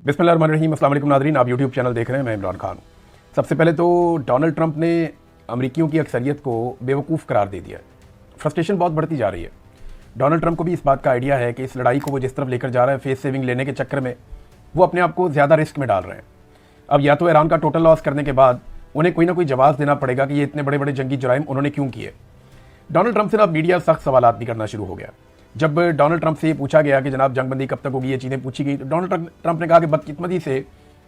बिस्मिल्लाहिर्रहमानिर्रहीम। अस्सलाम वालेकुम नाज़रीन, आप यूट्यूब चैनल देख रहे हैं, मैं इमरान खान। सबसे पहले तो डोनाल्ड ट्रंप ने अमरीकियों की अक्सरियत को बेवकूफ़ करार दे दिया है। फ्रस्ट्रेशन बहुत बढ़ती जा रही है। डोनाल्ड ट्रंप को भी इस बात का आइडिया है कि इस लड़ाई को वो जिस तरफ लेकर जा रहा है, फेस सेविंग लेने के चक्कर में वो अपने आप को ज़्यादा रिस्क में डाल रहे हैं। अब या तो ईरान का टोटल लॉस करने के बाद उन्हें कोई ना कोई जवाब देना पड़ेगा कि ये इतने बड़े बड़े जंगी जुराइम उन्होंने क्यों किए। डोनाल्ड ट्रंप से ना मीडिया सख्त सवाल भी करना शुरू हो गया। जब डोनाल्ड ट्रंप से ये पूछा गया कि जनाब जंगबंदी कब तक होगी, ये चीज़ें पूछी गई, तो डोनाल्ड ट्रंप ने कहा कि बदकिस्मती से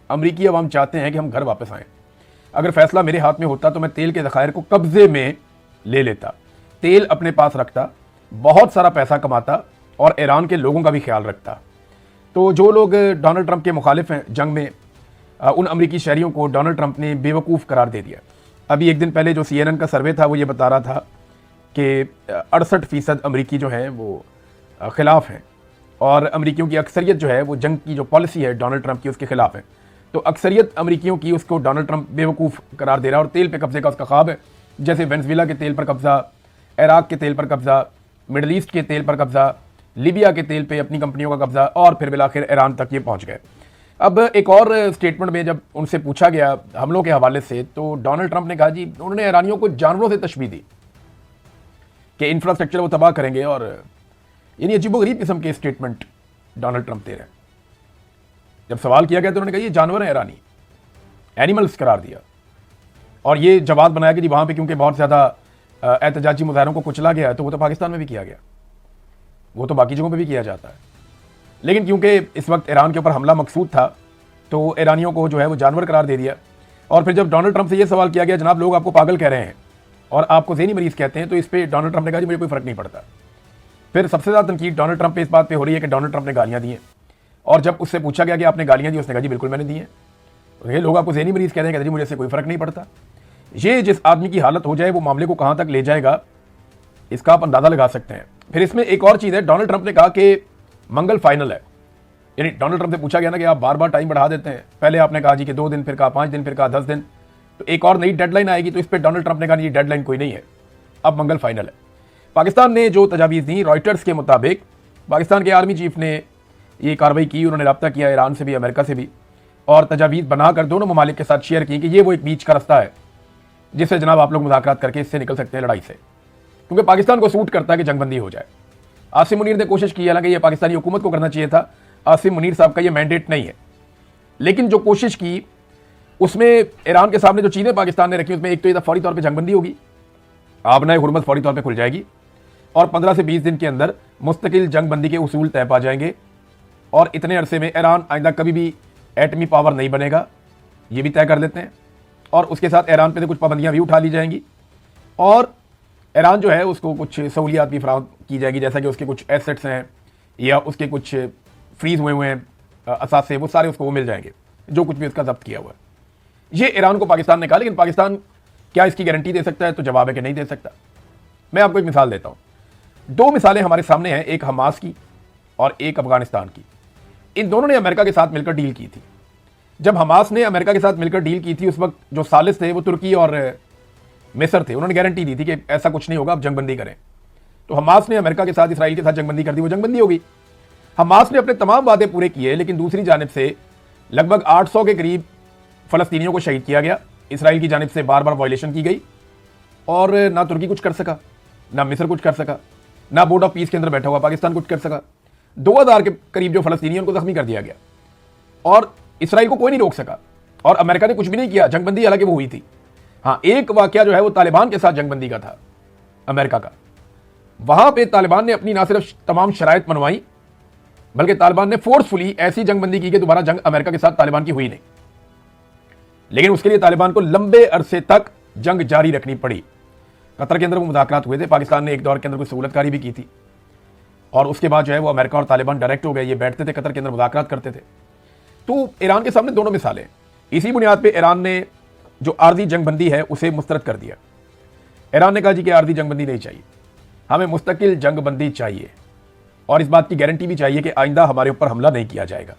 अमरीकी अवाम चाहते हैं कि हम घर वापस आएँ। अगर फैसला मेरे हाथ में होता तो मैं तेल के ज़खायर को कब्जे में ले लेता, तेल अपने पास रखता, बहुत सारा पैसा कमाता और ईरान के लोगों का भी ख्याल रखता। तो जो लोग डोनाल्ड ट्रंप के मुखालिफ हैं जंग में, उन अमरीकी शहरियों को डोनाल्ड ट्रंप ने बेवकूफ़ करार दे दिया। अभी एक दिन पहले जो CNN का सर्वे था वो ये बता रहा था कि 68% अमरीकी जो हैं वो ख़िलाफ़ हैं और अमरीकियों की अक्सरियत जो है वो जंग की जो पॉलिसी है डोनाल्ड ट्रंप की उसके ख़िलाफ़ है। तो अक्सरियत अमरीकियों की उसको डोनाल्ड ट्रंप बेवकूफ़ करार दे रहा है और तेल पे कब्जे का उसका ख्वाब है। जैसे वेनेज़ुएला के तेल पर कब्ज़ा, इराक़ के तेल पर कब्ज़ा, मिडल ईस्ट के तेल पर कब्ज़ा, लीबिया के तेल पे अपनी कंपनियों का कब्ज़ा और फिर बिलाखिर ईरान तक ये पहुँच गए। अब एक और स्टेटमेंट में जब उनसे पूछा गया हमलों के हवाले से, तो डोनाल्ड ट्रंप ने कहा जी उन्होंने ईरानियों को जानवरों से तशबीह दी कि इंफ्रास्ट्रक्चर वो तबाह करेंगे। और यानी अजीबोगरीब किस्म के स्टेटमेंट डोनाल्ड ट्रंप दे रहे हैं। जब सवाल किया गया तो उन्होंने कहा ये जानवर हैं ईरानी, एनिमल्स करार दिया और ये जवाब बनाया कि जी वहाँ पे क्योंकि बहुत ज़्यादा एहतजाजी मुजाहरों को कुचला गया है तो वो तो पाकिस्तान में भी किया गया, वो तो बाकी जगहों पे भी किया जाता है। लेकिन क्योंकि इस वक्त ईरान के ऊपर हमला मकसूद था तो ईरानियों को जो है वो जानवर करार दे दिया। और फिर जब डोनाल्ड ट्रंप से ये सवाल किया गया जनाब लोग आपको पागल कह रहे हैं और आपको ज़हनी मरीज़ कहते हैं, तो इस पर डोनाल्ड ट्रंप ने कहा जी मुझे कोई फ़र्क नहीं पड़ता। फिर सबसे ज़्यादा तनकीद डोनाल्ड ट्रंप पे इस बात पे हो रही है कि डोनाल्ड ट्रंप ने गालियाँ दी हैं और जब उससे पूछा गया कि आपने गालियाँ दी, उसने कहा जी बिल्कुल मैंने दी हैं। ये लोग आपको ज़हनी मरीज़ कहते हैं, कहते जी मुझे इससे कोई फ़र्क नहीं पड़ता। ये जिस आदमी की हालत हो जाए वो मामले को कहाँ तक ले जाएगा इसका आप अंदाज़ा लगा सकते हैं। फिर इसमें एक और चीज़ है, डोनाल्ड ट्रंप ने कहा कि मंगल फाइनल है। यानी डोनाल्ड ट्रंप से पूछा गया ना कि आप बार बार टाइम बढ़ा देते हैं, पहले आपने कहा जी कि 2 दिन, फिर कहा 5 दिन, फिर कहा 10 दिन, तो एक और नई डेडलाइन आएगी। तो इस पर डोनाल्ड ट्रंप ने कहा ये डेडलाइन कोई नहीं है, अब मंगल फाइनल है। पाकिस्तान ने जो तजावीज़ दी, रॉयटर्स के मुताबिक पाकिस्तान के आर्मी चीफ ने ये कार्रवाई की, उन्होंने रब्ता किया ईरान से भी, अमेरिका से भी, और तजावीज़ बनाकर दोनों ममालिक के साथ शेयर की कि ये वो एक बीच का रास्ता है जिससे जनाब आप लोग मुज़ाकरात करके इससे निकल सकते हैं लड़ाई से, क्योंकि पाकिस्तान को सूट करता है कि जंगबंदी हो जाए। आसिम मुनीर ने कोशिश की, हालांकि ये पाकिस्तानी हुकूमत को करना चाहिए था, आसिम मुनीर साहब का ये मैंडेट नहीं है, लेकिन जो कोशिश की उसमें ईरान के सामने जो चीज़ें पाकिस्तान ने रखी उसमें एक तो ये फौरी तौर पर जंगबंदी होगी, आबनाए हुर्मत फौरी तौर पर खुल जाएगी और 15 से 20 दिन के अंदर मुस्तकिल जंगबंदी के उसूल तय पा जाएंगे और इतने अरसे में ईरान आइंदा कभी भी एटमी पावर नहीं बनेगा, ये भी तय कर लेते हैं। और उसके साथ ईरान पे से कुछ पाबंदियां भी उठा ली जाएंगी और ईरान जो है उसको कुछ सहूलियात भी फराहम की जाएगी, जैसा कि उसके कुछ एसेट्स हैं या उसके कुछ फ्रीज हुए हैं असासे, वो सारे उसको वो मिल जाएंगे जो कुछ भी उसका जब्त किया हुआ है। ये ईरान को पाकिस्तान ने कहा, लेकिन पाकिस्तान क्या इसकी गारंटी दे सकता है? तो जवाब है कि नहीं दे सकता। मैं आपको एक मिसाल देता हूँ, 2 मिसालें हमारे सामने हैं, एक हमास की और एक अफगानिस्तान की। इन दोनों ने अमेरिका के साथ मिलकर डील की थी। जब हमास ने अमेरिका के साथ मिलकर डील की थी उस वक्त जो सालिस थे वो तुर्की और मिस्र थे, उन्होंने गारंटी दी थी कि ऐसा कुछ नहीं होगा, आप जंगबंदी करें। तो हमास ने अमेरिका के साथ, इसराइल के साथ जंगबंदी कर दी, वो जंगबंदी होगी। हमास ने अपने तमाम वादे पूरे किए, लेकिन दूसरी जानिब से लगभग 800 के करीब फ़लस्तीनियों को शहीद किया गया। इसराइल की जानिब से बार बार वायलेशन की गई और ना तुर्की कुछ कर सका, ना मिस्र कुछ कर सका, ना बोर्ड ऑफ पीस के अंदर बैठा हुआ पाकिस्तान कुछ कर सका। 2000 के करीब जो फ़लस्तीनी उनको जख्मी कर दिया गया और इसराइल को कोई नहीं रोक सका और अमेरिका ने कुछ भी नहीं किया। जंगबंदी हालांकि वो हुई थी। हाँ, एक वाकया जो है वो तालिबान के साथ जंगबंदी का था अमेरिका का। वहां पे तालिबान ने अपनी ना सिर्फ तमाम शराइत मनवाई, बल्कि तालिबान ने फोर्सफुली ऐसी जंगबंदी की कि दोबारा जंग अमेरिका के साथ तालिबान की हुई नहीं। लेकिन उसके लिए तालिबान को लंबे अरसे तक जंग जारी रखनी पड़ी। कतर के अंदर वो मुज़ाकरात हुए थे, पाकिस्तान ने एक दौर के अंदर कोई सहूलतकारी भी की थी और उसके बाद जो है वो अमेरिका और तालिबान डायरेक्ट हो गए, ये बैठते थे कतर के अंदर मुज़ाकरात करते थे। तो ईरान के सामने दोनों मिसालें। इसी बुनियाद पे ईरान ने जो आर्जी जंगबंदी है उसे मुस्तरद कर दिया। ईरान ने कहा जी कि आर्जी जंगबंदी नहीं चाहिए, हमें मुस्तकिल जंगबंदी चाहिए और इस बात की गारंटी भी चाहिए कि आइंदा हमारे ऊपर हमला नहीं किया जाएगा।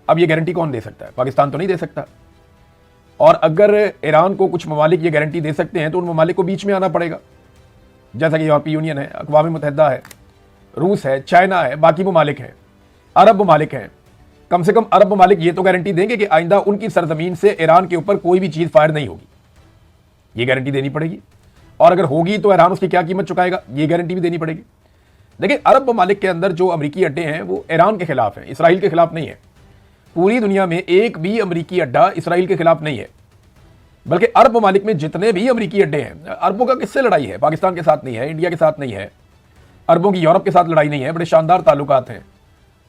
अब ये गारंटी कौन दे सकता है? पाकिस्तान तो नहीं दे सकता। और अगर ईरान को कुछ ममालिक ये गारंटी दे सकते हैं तो उन ममालिक को बीच में आना पड़ेगा, जैसा कि यूरोपीय यूनियन है, अक़वाम मुत्तहिदा है, रूस है, चाइना है, बाकी ममालिक हैं, अरब ममालिक हैं, कम से कम अरब ममालिक ये तो गारंटी देंगे कि आइंदा उनकी सरजमीन से ईरान के ऊपर कोई भी चीज फायर नहीं होगी, ये गारंटी देनी पड़ेगी। और अगर होगी तो ईरान उसकी क्या कीमत चुकाएगा, ये गारंटी भी देनी पड़ेगी। देखिए, अरब ममालिक के अंदर जो अमरीकी अड्डे हैं वो ईरान के खिलाफ हैं, इसराइल के खिलाफ नहीं है। पूरी दुनिया में एक भी अमरीकी अड्डा इसराइल के खिलाफ नहीं है, बल्कि अरब ममालिक में जितने भी अमरीकी अड्डे हैं, अरबों का किससे लड़ाई है? पाकिस्तान के साथ नहीं है, इंडिया के साथ नहीं है, अरबों की यूरोप के साथ लड़ाई नहीं है, बड़े शानदार ताल्लुकात हैं।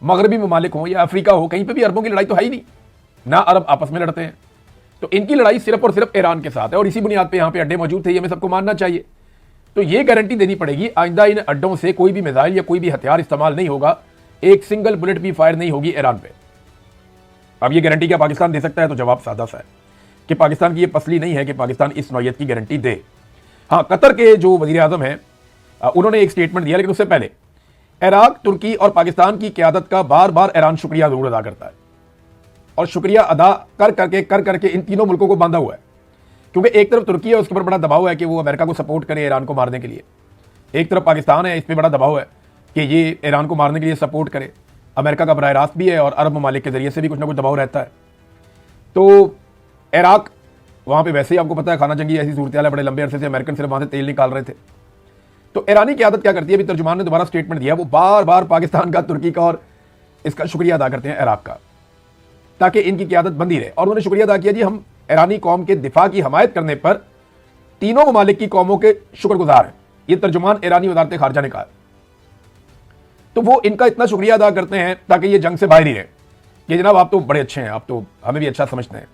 मगरबी ममालिक हो या अफ्रीका हो, कहीं पे भी अरबों की लड़ाई तो है ही नहीं, ना अरब आपस में लड़ते हैं। तो इनकी लड़ाई सिर्फ और सिर्फ ईरान के साथ है, और इसी बुनियाद पे यहाँ पे अड्डे मौजूद थे, ये हमें सबको मानना चाहिए। तो ये गारंटी देनी पड़ेगी आइंदा इन अड्डों से कोई भी मिसाइल या कोई भी हथियार इस्तेमाल नहीं होगा, एक सिंगल बुलेट भी फायर नहीं होगी ईरान पे। अब ये गारंटी क्या पाकिस्तान दे सकता है? तो जवाब सादा सा है कि पाकिस्तान की ये पसली नहीं है कि पाकिस्तान इस नौयत की गारंटी दे। हाँ, कतर के जो वजीर आजम हैं उन्होंने एक स्टेटमेंट दिया, लेकिन उससे पहले इराक, तुर्की और पाकिस्तान की क़यादत का बार बार ईरान शुक्रिया जरूर अदा करता है, और शुक्रिया अदा कर करके इन तीनों मुल्कों को बांधा हुआ है। क्योंकि एक तरफ तुर्की है, उसके ऊपर बड़ा दबाव है कि वो अमेरिका को सपोर्ट करे ईरान को मारने के लिए, एक तरफ पाकिस्तान है, इस पर बड़ा दबाव है कि ये ईरान को मारने के लिए सपोर्ट करे। अमेरिका का बराह रास्त भी है और अरब ममालिक के जरिए से भी कुछ ना कुछ दबाव रहता है। तो इराक, वहाँ पे वैसे ही आपको पता है खाना जंगी ऐसी सूरत है, बड़े लंबे अरसे से अमेरिकन सिर्फ वहाँ से तेल निकाल रहे थे। तो ईरानी क़यादत क्या करती है? अभी तर्जुमान ने दोबारा स्टेटमेंट दिया, वो बार बार पाकिस्तान का, तुर्की का और इसका शुक्रिया अदा करते हैं इराक का, ताकि इनकी क़यादत बंदी रहे। और उन्होंने शुक्रिया अदा किया, जी हम ईरानी कौम के दिफा की हमायत करने पर तीनों ममालिक की कौमों के शुक्रगुजार हैं। ये तर्जुमान ईरानी वज़ारत ख़ारजा ने कहा। तो वो इनका इतना शुक्रिया अदा करते हैं ताकि ये जंग से बाहर ही रहे कि जनाब आप तो बड़े अच्छे हैं, आप तो हमें भी अच्छा समझते हैं,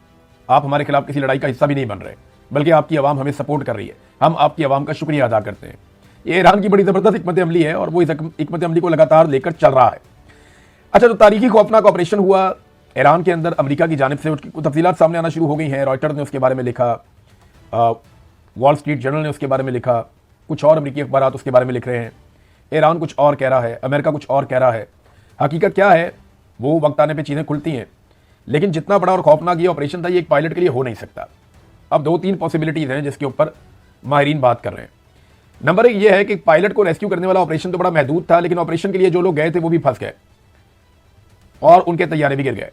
आप हमारे खिलाफ किसी लड़ाई का हिस्सा भी नहीं बन रहे, बल्कि आपकी आवाम हमें सपोर्ट कर रही है, हम आपकी आवाम का शुक्रिया अदा करते हैं। ये ईरान की बड़ी ज़बरदस्त हिकमत अमली है और वो इस हिकमत अमली को लगातार लेकर चल रहा है। अच्छा, तो तारीखी खौफनाक ऑपरेशन हुआ ईरान के अंदर अमेरिका की जानिब से, उसकी तफसीलात सामने आना शुरू हो गई हैं। रॉयटर्स ने उसके बारे में लिखा, वॉल स्ट्रीट जर्नल ने उसके बारे में लिखा, कुछ और अमेरिकी अखबारात उसके बारे में लिख रहे हैं। ईरान कुछ और कह रहा है, अमेरिका कुछ और कह रहा है। हकीकत क्या है वो वक्त आने पर चीज़ें खुलती हैं, लेकिन जितना बड़ा और खौफनाक ये ऑपरेशन था, ये एक पायलट के लिए हो नहीं सकता। अब 2-3 पॉसिबिलिटीज़ हैं जिसके ऊपर माहिरीन बात कर रहे हैं। नंबर 1 ये है कि पायलट को रेस्क्यू करने वाला ऑपरेशन तो बड़ा महदूद था, लेकिन ऑपरेशन के लिए जो लोग गए थे वो भी फंस गए और उनके तैयारे भी गिर गए।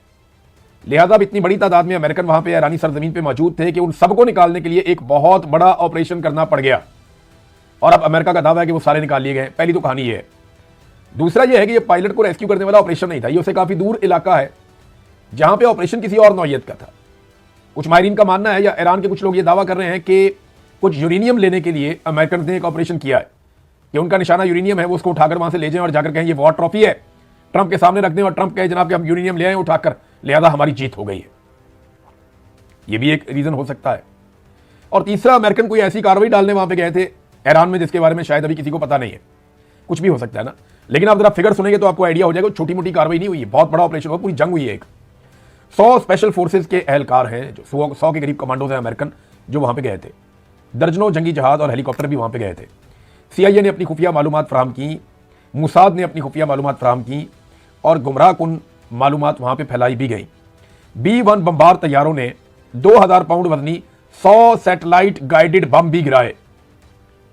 लिहाजा अब इतनी बड़ी तादाद में अमेरिकन वहां पे ईरानी सरजमीन पे मौजूद थे कि उन सबको निकालने के लिए एक बहुत बड़ा ऑपरेशन करना पड़ गया, और अब अमेरिका का दावा है कि वो सारे निकाल लिए गए। पहली तो कहानी ये है। दूसरा ये है कि ये पायलट को रेस्क्यू करने वाला ऑपरेशन नहीं था, ये उससे काफी दूर इलाका है जहां पे ऑपरेशन किसी और नौयत का था। कुछ माहिरीन का मानना है, या ईरान के कुछ लोग ये दावा कर रहे हैं कि कुछ यूरेनियम लेने के लिए अमेरिकन ने एक ऑपरेशन किया है कि उनका निशाना यूरेनियम है, वो उसको उठाकर वहां से ले जाएं और जाकर कहें ये वॉर ट्रॉफी है, ट्रंप के सामने रख दें और ट्रंप कहे जनाब कि हम यूरेनियम ले आए उठाकर, लिहाजा हमारी जीत हो गई है। ये भी एक रीजन हो सकता है। और तीसरा, अमेरिकन कोई ऐसी कार्रवाई डालने वहां पे गए थे ईरान में जिसके बारे में शायद अभी किसी को पता नहीं है। कुछ भी हो सकता है ना, लेकिन आप जरा फिगर सुनेंगे तो आपको आइडिया हो जाएगा। छोटी मोटी कार्रवाई नहीं हुई है, बहुत बड़ा ऑपरेशन हुआ, पूरी जंग हुई है। एक 100 स्पेशल फोर्सेज के एहलकार हैं, जो 100 के करीब कमांडोज हैं अमेरिकन, जो वहां पे गए थे। दर्जनों जंगी जहाज और हेलीकॉप्टर भी वहां पे गए थे। CIA ने अपनी खुफिया मालूमात फराहम की, मुसाद ने अपनी खुफिया मालूमात फराहम की, और गुमराह कुन मालूमात वहां पे फैलाई भी गई। B-1 बम्बार तैयारों ने 2000 पाउंड वजनी 100 सैटेलाइट गाइडेड बम भी गिराए।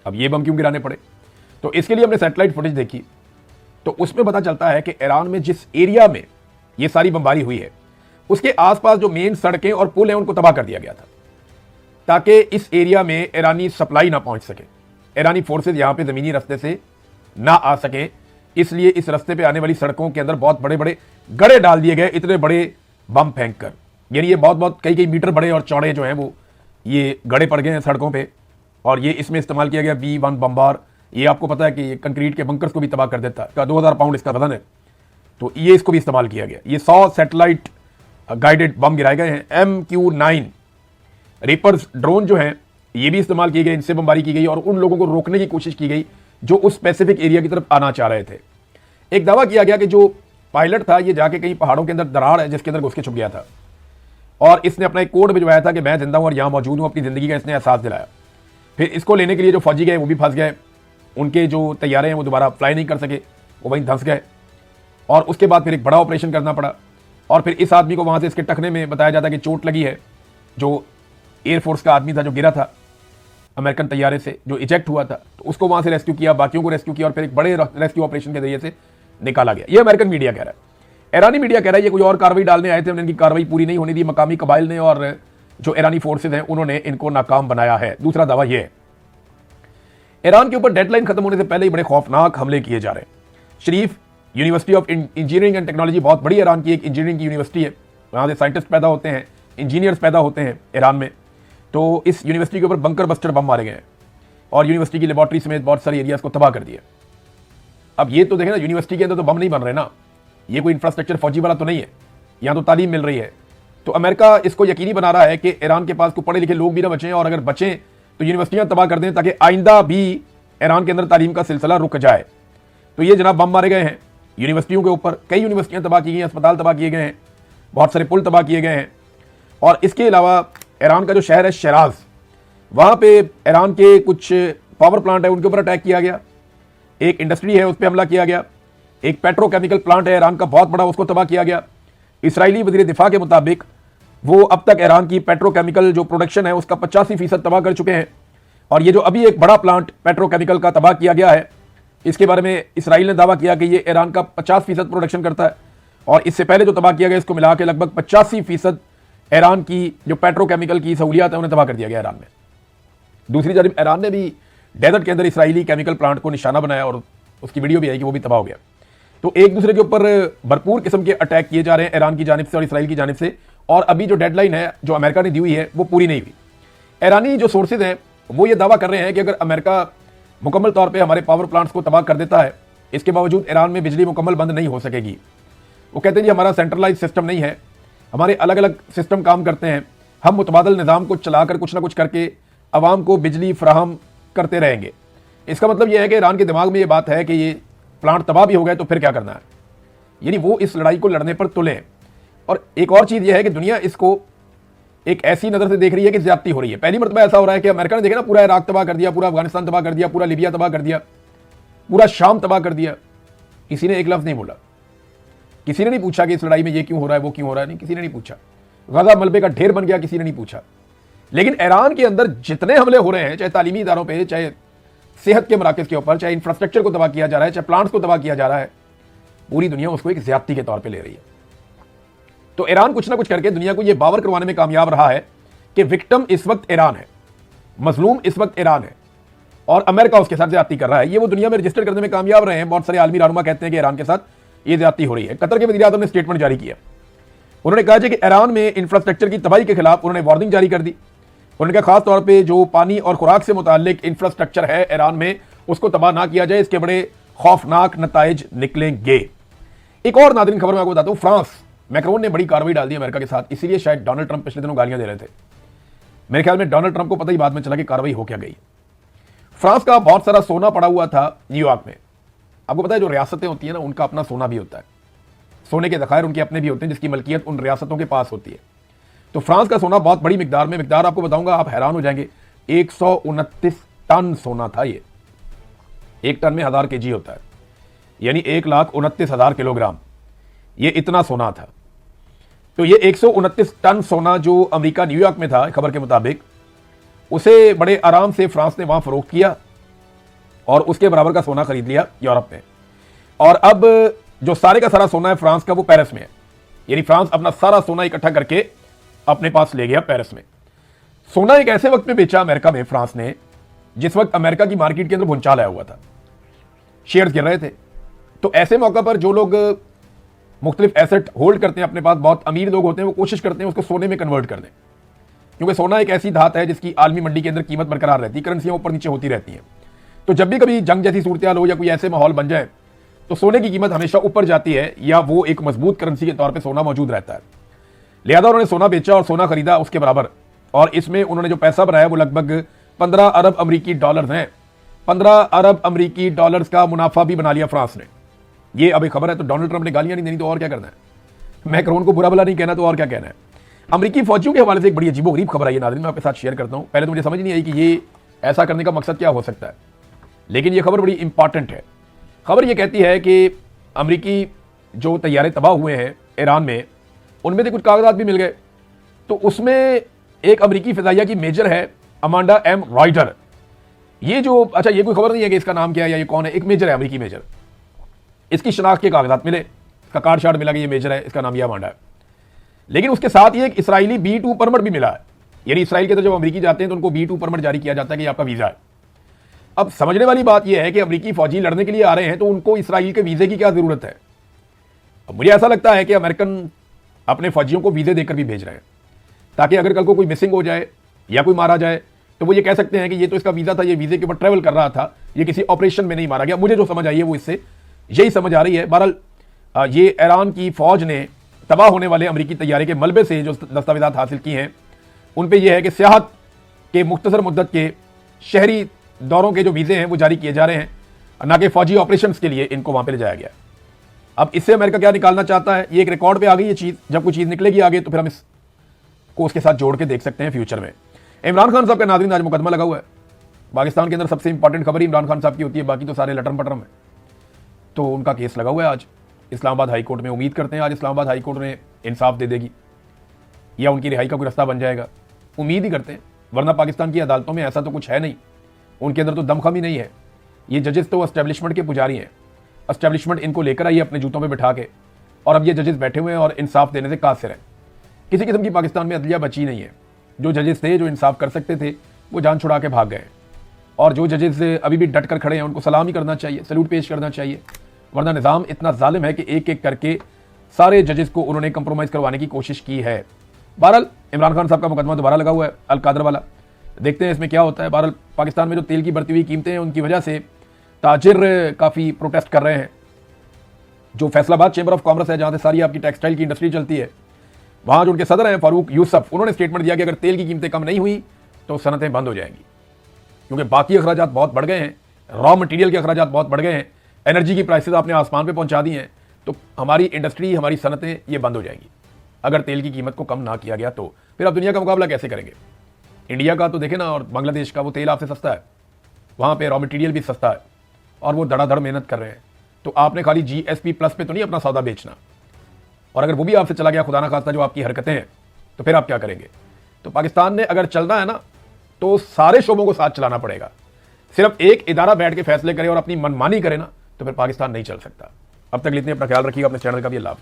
अब ये बम क्यों गिराने पड़े? तो इसके लिए हमने सैटेलाइट फुटेज देखी, तो उसमें पता चलता है कि ईरान में जिस एरिया में ये सारी बमबारी हुई है, उसके आसपास जो मेन सड़कें और पुल हैं उनको तबाह कर दिया गया था, ताकि इस एरिया में ईरानी सप्लाई ना पहुंच सके, ईरानी फोर्सेज यहां पे जमीनी रास्ते से ना आ सके। इसलिए इस रास्ते पे आने वाली सड़कों के अंदर बहुत बड़े बड़े गड़े डाल दिए गए, इतने बड़े बम फेंक कर। यानी ये बहुत कई मीटर बड़े और चौड़े जो हैं वो ये गड़े पड़ गए हैं सड़कों पे, और ये इसमें इस्तेमाल किया गया B-1 बम्बार। ये आपको पता है कि ये कंक्रीट के बंकर्स को भी तबाह कर देता है। 2000 पाउंड इसका वजन है, तो ये इसको भी इस्तेमाल किया गया। ये 100 सैटेलाइट गाइडेड बम गिराए गए हैं। MQ-9 रिपर्स ड्रोन जो हैं ये भी इस्तेमाल किए गए, इनसे बमबारी की गई और उन लोगों को रोकने की कोशिश की गई जो उस स्पेसिफिक एरिया की तरफ आना चाह रहे थे। एक दावा किया गया कि जो पायलट था ये जाके कहीं पहाड़ों के अंदर दरार है जिसके अंदर घुस के छुप गया था, और इसने अपना एक कोड भिजवाया था कि मैं जिंदा हूं और यहां मौजूद हूं, अपनी जिंदगी का इसने एहसास दिलाया। फिर इसको लेने के लिए जो फौजी गए वो भी फंस गए, उनके जो तैयारे हैं वो दोबारा फ्लाई नहीं कर सके, वो वहीं धंस गए, और उसके बाद फिर एक बड़ा ऑपरेशन करना पड़ा। और फिर इस आदमी को वहां से इसके टखने में बताया जाता है कि चोट लगी है, जो एयरफोर्स का आदमी था जो गिरा था अमेरिकन तैयारे से, जो इजेक्ट हुआ था, तो उसको वहां से रेस्क्यू किया, बाकियों को रेस्क्यू किया और फिर एक बड़े रेस्क्यू ऑपरेशन के जरिए से निकाला गया। ये अमेरिकन मीडिया कह रहा है। ईरानी मीडिया कह रहा है ये कोई और कार्रवाई डालने आए थे, उनकी कार्रवाई पूरी नहीं होनी दी, मकामी कबाइल ने और जो ईरानी फोर्सेज हैं उन्होंने इनको नाकाम बनाया है। दूसरा दावा यह है ईरान के ऊपर डेडलाइन खत्म होने से पहले ही बड़े खौफनाक हमले किए जा रहे हैं। Sharif University of Engineering and Technology बहुत बड़ी ईरान की एक इंजीनियरिंग की यूनिवर्सिटी है, वहाँ से साइंटिस्ट पैदा होते हैं, इंजीनियर्स पैदा होते हैं ईरान में। तो इस यूनिवर्सिटी के ऊपर बंकर बस्टर बम मारे गए हैं और यूनिवर्सिटी की लेबॉर्ट्री समेत बहुत सारे एरियाज को तबाह कर दिया। अब ये तो देखें ना, यूनिवर्सिटी के अंदर तो बम नहीं बन रहे ना, ये कोई इंफ्रास्ट्रक्चर फौजी वाला तो नहीं है, यहाँ तो तालीम मिल रही है। तो अमेरिका इसको यकीनी बना रहा है कि ईरान के पास कोई पढ़े लिखे लोग भी ना बचें, और अगर बचें तो यूनिवर्सिटियां तबाह कर दें ताकि आइंदा भी ईरान के अंदर तालीम का सिलसिला रुक जाए। तो ये जनाब बम मारे गए हैं यूनिवर्सिटियों के ऊपर, कई यूनिवर्सिटियां तबाह की गई हैं, अस्पताल तबाह किए गए हैं, बहुत सारे पुल तबाह किए गए हैं। और इसके अलावा ईरान का जो शहर है शिराज, वहाँ पे ईरान के कुछ पावर प्लांट है उनके ऊपर अटैक किया गया, एक इंडस्ट्री है उस पर हमला किया गया, एक पेट्रोकेमिकल प्लांट है ईरान का बहुत बड़ा, उसको तबाह किया गया। इसराइली वज़ीर दिफा के मुताबिक वो अब तक ईरान की पेट्रोकेमिकल जो प्रोडक्शन है उसका 85% तबाह कर चुके हैं। और ये जो अभी एक बड़ा प्लांट पेट्रोकेमिकल का तबाह किया गया है, इसके बारे में इसराइल ने दावा किया कि ये ईरान का 50% प्रोडक्शन करता है, और इससे पहले जो तबाह किया गया इसको मिला के लगभग 85% ईरान की जो पेट्रोकेमिकल की सहूलियात है उन्हें तबाह कर दिया गया ईरान में। दूसरी तरफ ईरान ने भी डेजर्ट के अंदर इसराइली केमिकल प्लांट को निशाना बनाया और उसकी वीडियो भी आई कि वो भी तबाह हो गया। तो एक दूसरे के ऊपर भरपूर किस्म के अटैक किए जा रहे हैं ईरान की जानिब से और इसराइल की जानिब से, और अभी जो डेडलाइन है जो अमेरिका ने दी हुई है वो पूरी नहीं हुई। ईरानी जो सोर्सेज हैं वो ये दावा कर रहे हैं कि अगर अमेरिका मुकम्मल तौर पे हमारे पावर प्लांट्स को तबाह कर देता है, इसके बावजूद ईरान में बिजली मुकम्मल बंद नहीं हो सकेगी। वो कहते हैं जी हमारा सेंट्रलाइज सिस्टम नहीं है, हमारे अलग अलग सिस्टम काम करते हैं, हम मुतबादल निज़ाम को चलाकर कुछ ना कुछ करके आवाम को बिजली फराहम करते रहेंगे। इसका मतलब यह है कि ईरान के दिमाग में ये बात है कि ये प्लांट तबाह भी हो गए तो फिर क्या करना है, यानी वो इस लड़ाई को लड़ने पर तुले। और एक और चीज़ यह है कि दुनिया इसको एक ऐसी नज़र से देख रही है कि ज्यादती हो रही है। पहली मरतबा ऐसा हो रहा है कि अमेरिका ने देखा ना, पूरा इराक तबाह कर दिया, पूरा अफगानिस्तान तबाह कर दिया, पूरा लीबिया तबाह कर दिया, पूरा शाम तबाह कर दिया, किसी ने एक लफ्ज़ नहीं बोला, किसी ने नहीं पूछा कि इस लड़ाई में ये क्यों हो रहा है वो क्यों हो रहा है, नहीं, किसी ने नहीं पूछा। गजा मलबे का ढेर बन गया, किसी ने नहीं पूछा। लेकिन ईरान के अंदर जितने हमले हो रहे हैं, चाहे तालीमी इदारों पर, चाहे सेहत के मराकज़ के ऊपर, चाहे इंफ्रास्ट्रक्चर को तबाह किया जा रहा है, चाहे प्लांट्स को तबाह किया जा रहा है, पूरी दुनिया उसको एक ज्यादती के तौर पर ले रही है। तो ईरान कुछ ना कुछ करके दुनिया को यह बावर करवाने में कामयाब रहा है कि विक्टिम इस वक्त ईरान है, मजलूम इस वक्त ईरान है, और अमेरिका उसके साथ ज्यादती कर रहा है। ये वो दुनिया में रजिस्टर करने में कामयाब रहे हैं। बहुत सारे आलमी रहनुमा कहते हैं कि ईरान के साथ ये ज्यादती हो रही है। कतर के वज़ीर आज़म ने स्टेटमेंट जारी किया, उन्होंने कहा कि ईरान में इंफ्रास्ट्रक्चर की तबाही के खिलाफ उन्होंने वार्निंग जारी कर दी। उन्होंने कहा खास तौर पर जो पानी और खुराक से मुताल्लिक इंफ्रास्ट्रक्चर है ईरान में, उसको तबाह ना किया जाए, इसके बड़े खौफनाक नताइज निकलेंगे। एक और नाज़रीन खबर मैं आपको बताता हूँ, फ्रांस मैक्रोन ने बड़ी कार्रवाई डाल दी अमेरिका के साथ, इसीलिए शायद डोनाल्ड ट्रंप पिछले दिनों गालियां दे रहे थे। मेरे ख्याल में डोनाल्ड ट्रंप को पता ही बाद में चला कि कार्रवाई हो क्या गई। फ्रांस का बहुत सारा सोना पड़ा हुआ था न्यूयॉर्क में। आपको पता है जो रियासतें होती हैं ना, उनका अपना सोना भी होता है, सोने के ज़खायर उनके अपने भी होते हैं जिसकी मलकियत उन रियासतों के पास होती है। तो फ्रांस का सोना बहुत बड़ी मिकदार में, मिकदार आपको बताऊंगा आप हैरान हो जाएंगे, 129 टन सोना था। ये एक टन में 1000 kg होता है, यानी 1,29,000 किलोग्राम, ये इतना सोना था। तो ये 129 टन सोना जो अमेरिका न्यूयॉर्क में था खबर के मुताबिक, उसे बड़े आराम से फ्रांस ने वहां फरोख्त किया और उसके बराबर का सोना खरीद लिया यूरोप में। और अब जो सारे का सारा सोना है फ्रांस का, वो पेरिस में है, यानी फ्रांस अपना सारा सोना इकट्ठा करके अपने पास ले गया पेरिस में। सोना एक ऐसे वक्त में बेचा अमेरिका में फ्रांस ने जिस वक्त अमेरिका की मार्केट के अंदर भूचाल आया हुआ था, शेयर्स गिर रहे थे। तो ऐसे मौका पर जो लोग मुख्तलिफ एसेट होल्ड करते हैं, अपने पास बहुत अमीर लोग होते हैं, वो कोशिश करते हैं उसको सोने में कन्वर्ट कर दें, क्योंकि सोना एक ऐसी धात है जिसकी आलमी मंडी के अंदर कीमत बरकरार रहती है, करेंसियां ऊपर नीचे होती रहती हैं। तो जब भी कभी जंग जैसी सूरत हो या कोई ऐसे माहौल बन जाए तो सोने की कीमत हमेशा ऊपर जाती है, या वो एक मजबूत करेंसी के तौर पर सोना मौजूद रहता है। लिहाजा उन्होंने सोना बेचा और सोना खरीदा उसके बराबर, और इसमें उन्होंने जो पैसा बनाया वो लगभग 15 अरब अमरीकी डॉलर हैं। 15 अरब अमरीकी डॉलर्स का मुनाफा भी बना लिया फ्रांस ने। ये अब एक खबर है, तो डोनाल्ड ट्रंप ने गालियां नहीं देनी तो और क्या करना है, मैक्रोन को बुरा भला नहीं कहना तो और क्या कहना है। अमरीकी फौजियों के हवाले से एक बड़ी अजीबोगरीब खबर आई है नाज़रीन, मैं आपके साथ शेयर करता हूं। पहले तो मुझे समझ नहीं आई कि ये ऐसा करने का मकसद क्या हो सकता है, लेकिन ये खबर बड़ी इंपॉर्टेंट है। खबर ये कहती है कि अमरीकी जो तैयारे तबाह हुए हैं ईरान में, उनमें से कुछ कागजात भी मिल गए। तो उसमें एक अमरीकी फिजाइया की मेजर है अमांडा एम रॉयटर। ये जो, अच्छा ये कोई खबर नहीं है कि इसका नाम क्या है या ये कौन है, एक मेजर है, अमरीकी मेजर। इसकी शनाख्त के कागजात मिले, इसका कार्ड शार्ड मिला कि ये मेजर है, इसका नाम यह मांडा है। लेकिन उसके साथ ही एक इसराइली B2 परमिट भी मिला है, यानी इसराइल के अंदर जब अमेरिकी जाते हैं तो उनको B2 परमिट जारी किया जाता है कि आपका वीज़ा है। अब समझने वाली बात यह है कि अमेरिकी फौजी लड़ने के लिए आ रहे हैं तो उनको इसराइल के वीज़े की क्या ज़रूरत है। अब मुझे ऐसा लगता है कि अमेरिकन अपने फौजियों को वीज़े देकर भी भेज रहे हैं ताकि अगर कल को कोई मिसिंग हो जाए या कोई मारा जाए तो वो ये कह सकते हैं कि ये तो इसका वीज़ा था, ये वीज़े के ऊपर ट्रैवल कर रहा था, ये किसी ऑपरेशन में नहीं मारा गया। मुझे जो समझ आई है वो इससे यही समझ आ रही है। बहरहाल ये ईरान की फ़ौज ने तबाह होने वाले अमेरिकी तैयारे के मलबे से जो दस्तावेज़ात हासिल की हैं उन पर यह है कि सियाहत के मुख्तसर मुद्दत के शहरी दौरों के जो वीज़े हैं वो जारी किए जा रहे हैं, ना कि फ़ौजी ऑपरेशंस के लिए इनको वहाँ पर ले जाया गया। अब इससे अमेरिका क्या निकालना चाहता है, ये एक रिकॉर्ड पे आ गई ये चीज़। जब कोई चीज़ निकलेगी आगे तो फिर हम इसको उसके साथ जोड़ के देख सकते हैं फ्यूचर में। इमरान खान साहब का नाज़रीन आज मुकदमा लगा हुआ है पाकिस्तान के अंदर। सबसे इंपॉर्टेंट खबर इमरान खान साहब की होती है, बाकी तो सारे लटरम पटरम है। तो उनका केस लगा हुआ है आज इस्लामाबाद हाई कोर्ट में। उम्मीद करते हैं आज इस्लामाबाद हाई कोर्ट ने इंसाफ दे देगी या उनकी रिहाई का कोई रास्ता बन जाएगा। उम्मीद ही करते हैं, वरना पाकिस्तान की अदालतों में ऐसा तो कुछ है नहीं, उनके अंदर तो दमखम ही नहीं है। ये जजेस तो एस्टेब्लिशमेंट के पुजारी हैं, एस्टेब्लिशमेंट इनको लेकर आई अपने जूतों में बिठा के, और अब ये जजेस बैठे हुए हैं और इंसाफ देने से कासिर हैं। किसी किस्म की पाकिस्तान में अदलिया बची नहीं है। जो जजेस थे जो इंसाफ कर सकते थे वो जान छुड़ा के भाग गए, और जो जजेस अभी भी डट कर खड़े हैं उनको सलाम ही करना चाहिए, सैल्यूट पेश करना चाहिए। वरना निज़ाम इतना जालिम है कि एक एक करके सारे जजेस को उन्होंने कंप्रोमाइज़ करवाने की कोशिश की है। बहरहाल इमरान खान साहब का मुकदमा दोबारा लगा हुआ है अल कादर वाला, देखते हैं इसमें क्या होता है। बहरहाल पाकिस्तान में जो तेल की बढ़ती हुई कीमतें हैं उनकी वजह से ताजिर काफ़ी प्रोटेस्ट कर रहे हैं। जो फैसलाबाद चैम्बर ऑफ कॉमर्स है, जहाँ से सारी आपकी टेक्सटाइल की इंडस्ट्री चलती है, वहाँ जो उनके सदर हैं फारूक यूसुफ, उन्होंने स्टेटमेंट दिया कि अगर तेल की कीमतें कम नहीं हुई तो सनतें बंद हो जाएंगी, क्योंकि बाकी अखराजात बहुत बढ़ गए हैं, रॉ मटेरियल के अखराजात बहुत बढ़ गए हैं, एनर्जी की प्राइसेस आपने आसमान पे पहुंचा दी हैं, तो हमारी इंडस्ट्री, हमारी सनतें ये बंद हो जाएंगी अगर तेल की कीमत को कम ना किया गया तो। फिर आप दुनिया का मुकाबला कैसे करेंगे? इंडिया का तो देखें ना, और बांग्लादेश का, वो तेल आपसे सस्ता है, वहाँ पर रॉ मटीरियल भी सस्ता है और वो धड़ाधड़ मेहनत कर रहे हैं। तो आपने खाली GSP प्लस पे तो नहीं अपना सौदा बेचना, और अगर वो भी आपसे चला गया खुदा ना खास्ता जो आपकी हरकतें हैं, तो फिर आप क्या करेंगे? तो पाकिस्तान ने अगर चलना है ना तो सारे शोबों को साथ चलाना पड़ेगा। सिर्फ एक इदारा बैठ के फैसले करे और अपनी मनमानी करे ना तो फिर पाकिस्तान नहीं चल सकता। अब तक इतने अपना ख्याल रखिएगा, अपने चैनल का भी अल्लाह हाफ़िज़।